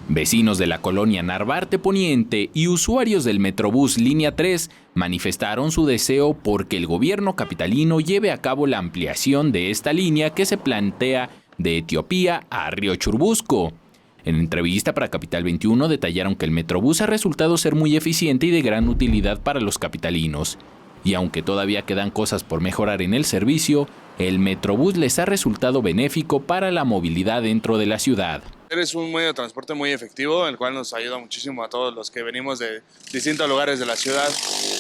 Vecinos de la colonia Narvarte Poniente y usuarios del Metrobús Línea 3 manifestaron su deseo porque el gobierno capitalino lleve a cabo la ampliación de esta línea que se plantea de Etiopía a Río Churubusco. En entrevista para Capital 21 detallaron que el Metrobús ha resultado ser muy eficiente y de gran utilidad para los capitalinos. Y aunque todavía quedan cosas por mejorar en el servicio, el Metrobús les ha resultado benéfico para la movilidad dentro de la ciudad. Es un medio de transporte muy efectivo, el cual nos ayuda muchísimo a todos los que venimos de distintos lugares de la ciudad.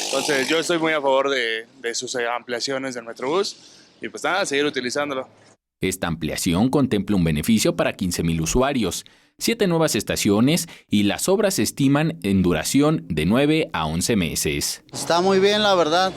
Entonces yo estoy muy a favor de sus ampliaciones del Metrobús y pues nada, seguir utilizándolo. Esta ampliación contempla un beneficio para 15,000 usuarios, 7 nuevas estaciones y las obras se estiman en duración de 9 a 11 meses. Está muy bien, la verdad.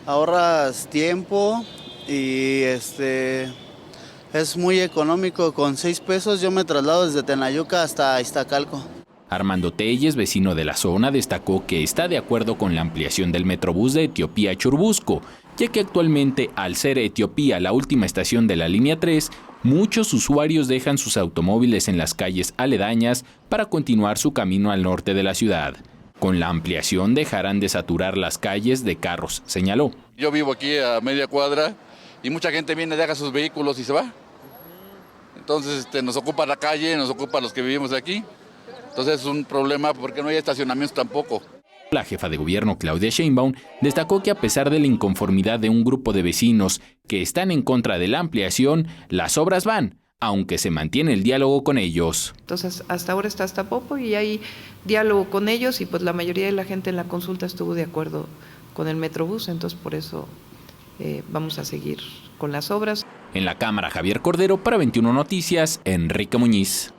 Ahorras tiempo y es muy económico. Con 6 pesos yo me traslado desde Tenayuca hasta Iztacalco. Armando Telles, vecino de la zona, destacó que está de acuerdo con la ampliación del Metrobús de Etiopía a Churubusco, ya que actualmente, al ser Etiopía la última estación de la línea 3, muchos usuarios dejan sus automóviles en las calles aledañas para continuar su camino al norte de la ciudad. Con la ampliación dejarán de saturar las calles de carros, señaló. Yo vivo aquí a media cuadra y mucha gente viene, deja sus vehículos y se va. Entonces nos ocupa la calle, nos ocupa los que vivimos aquí. Entonces es un problema porque no hay estacionamientos tampoco. La jefa de gobierno, Claudia Sheinbaum, destacó que a pesar de la inconformidad de un grupo de vecinos que están en contra de la ampliación, las obras van, aunque se mantiene el diálogo con ellos. Entonces, hasta ahora está hasta Popo y hay diálogo con ellos y pues la mayoría de la gente en la consulta estuvo de acuerdo con el Metrobús, entonces por eso vamos a seguir con las obras. En la Cámara, Javier Cordero, para 21 Noticias, Enrique Muñiz.